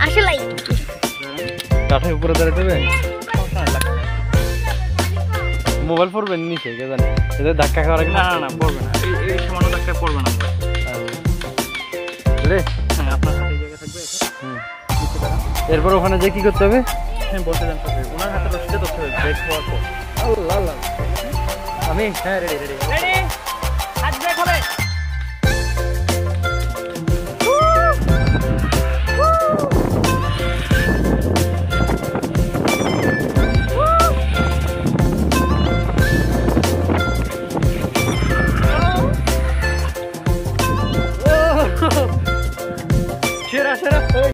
আসলেই কাঠের উপরে দাঁড়াতে হবে। মোবাইল পড়বেন নিচে কে জানে, এদের ধাক্কা খাওয়ার আগে। না না না পড়বে না, এই সামান্য ধাক্কা পড়বে না। রে হ্যাঁ আপনার হাতে জায়গা থাকবে এরপর ওখানে যে কি করতে হবে? হ্যাঁ বলতে দেন, ওনার হাতে রশিদে ধরতে হবে ব্রেক হওয়ার পর। আল্লাহ আল্লাহ, আমি হ্যাঁ রেডি রেডি রেডি হাত ব্রেক হবে সেরা সেরা।